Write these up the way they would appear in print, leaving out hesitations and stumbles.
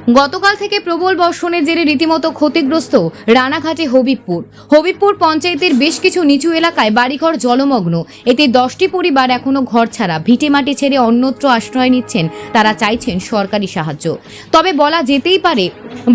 গতকাল থেকে প্রবল বর্ষণের জেরে রীতিমতো ক্ষতিগ্রস্ত রানাঘাটে হবিবপুর পঞ্চায়েতের বেশ কিছু নিচু এলাকায় বাড়িঘর জলমগ্ন। এতে 10টি পরিবার এখনো ঘর ছাড়া, ভিটেমাটি ছেড়ে অন্যত্র আশ্রয় নিচ্ছেন। তারা চাইছেন সরকারি সাহায্য। তবে বলা যেতেই পারে,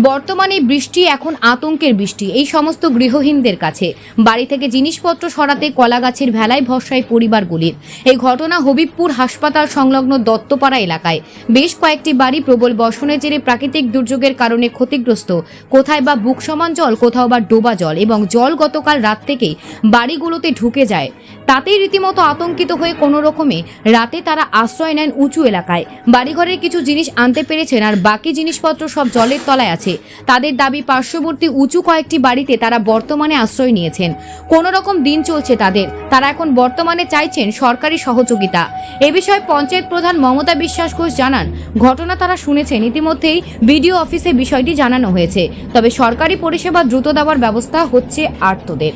বর্তমানে বৃষ্টি এখন আতঙ্কের বৃষ্টি এই সমস্ত গৃহহীনদের কাছে। বাড়ি থেকে জিনিসপত্র সরাতে কলাগাছের ভেলায় ভরসায় পরিবারগুলির। এই ঘটনা হবিবপুর হাসপাতাল সংলগ্ন দত্তপাড়া এলাকায়। বেশ কয়েকটি বাড়ি প্রবল বর্ষণের জেরে প্রাকৃতিক দুর্যোগের কারণে ক্ষতিগ্রস্ত। কোথায় বা বুক সমান জল, কোথাও বা ডোবা জল, এবং জল গতকাল রাত থেকেই বাড়িগুলোতে ঢুকে যায়। তাতেই রীতিমতো আতঙ্কিত হয়ে কোনো রকমে রাতে তারা আশ্রয় নেন উঁচু এলাকায়। বাড়িঘরের কিছু জিনিস আনতে পেরেছেন, আর বাকি জিনিসপত্র সব জলের তলায় আছে। তাদের দাবি, পার্শ্ববর্তী উঁচু কয়েকটি বাড়িতে তারা বর্তমানে আশ্রয় নিয়েছেন। কোনো রকম দিন চলছে তাদের। তারা এখন বর্তমানে চাইছেন সরকারি সহযোগিতা। এ বিষয়ে পঞ্চায়েত প্রধান মমতা বিশ্বাস ঘোষ জানান, ঘটনা তারা শুনেছেন। ইতিমধ্যেই বিডিও অফিসে বিষয়টি জানানো হয়েছে। তবে সরকারি পরিষেবা দ্রুত দেওয়ার ব্যবস্থা হচ্ছে আর্তদের।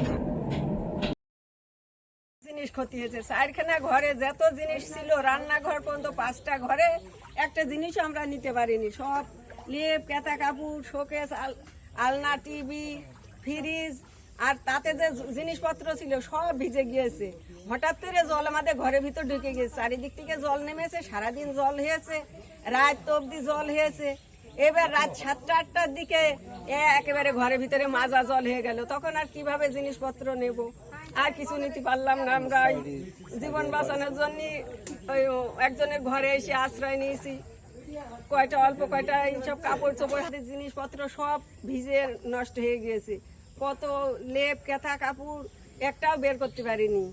জিনিস ক্ষতি হয়েছে। চারখানা ঘরে যত জিনিস ছিল, রান্নাঘর পর্যন্ত 5টা ঘরে একটা জিনিস আমরা নিতে পারিনি। সব লেপ, কেতা কাপড়, শোকেস, আলনা, টিভি, ফ্রিজ, আর তাতে যে জিনিসপত্র ছিল সব ভিজে গিয়েছে। হঠাৎ করে জল আমাদের ঘরের ভিতর ঢুকে গেছে। চারিদিক থেকে জল নেমেছে, সারাদিন জল হয়েছে, রাত অবধি জল হয়েছে। এবার রাত 7টা-8টার দিকে একেবারে ঘরের ভিতরে মাজা জল হয়ে গেল। তখন আর কিভাবে জিনিসপত্র নেব? আর কিছু নিতে পারলাম না। আমরা জীবন বাঁচানোর জন্য একজনের ঘরে এসে আশ্রয় নিয়েছি। অল্প কয়টা এইসব কাপড় চোপড়, জিনিসপত্র সব ভিজে নষ্ট হয়ে গিয়েছে। কত লেপ, কেথা, কাপড় একটাও বের করতে পারিনি।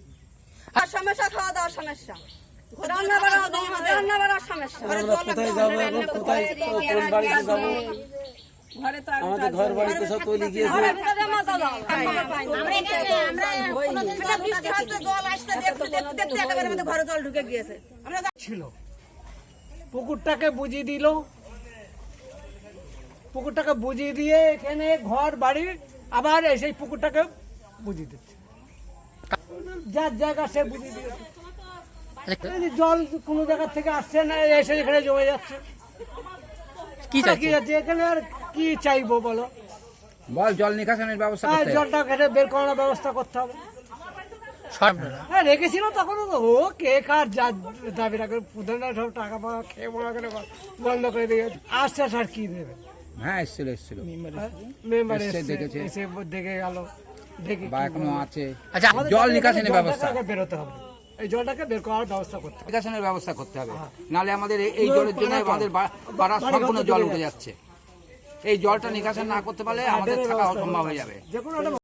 আর সমস্যা, খাওয়া দাওয়ার সমস্যা, রান্না বাড়ার সমস্যা। ঘরে তো ঘর বাড়িতে সব তৈরি গিয়েছে। ঘরে জল ঢুকে গিয়েছে। ছিল পুকুরটাকে বুঝিয়ে দিল, পুকুরটাকে বুঝিয়ে দিয়ে এখানে ঘর বাড়ি আবার সেই পুকুরটাকে বুঝিয়ে দিচ্ছে। যার জায়গা সে বুঝিয়ে দিয়েছে। জল কোনো জায়গা থেকে আসছে না, এসে এখানে জমে যাচ্ছে। কি যাচ্ছে এখানে? আর কি চাইবো বলো? বল, জল নিকাশনের ব্যবস্থা, জলটা ঘেটে বের করার ব্যবস্থা করতে হবে। হ্যাঁ, রেখেছিল তখন ও কে কার দাবি রাখে, প্রধানরা সব টাকা পাওয়া খেয়ে মনে করে বন্ধ করে দিয়ে আসছে। আর কি দেবে? হ্যাঁ, এসেছিল মেম্বার এসে দেখে গেল, দেখে এখনো আছে। আচ্ছা, জল নিকাশনের ব্যবস্থা বেরোতে হবে, এই জলটাকে বের করার ব্যবস্থা করতে হবে, নিকাশনের ব্যবস্থা করতে হবে। নাহলে আমাদের এই জলের জন্য আমাদের পাড়ার সম্পূর্ণ জল উঠে যাচ্ছে। এই জলটা নিকাশন না করতে পারলে আমাদের থাকা অসম্ভব হয়ে যাবে।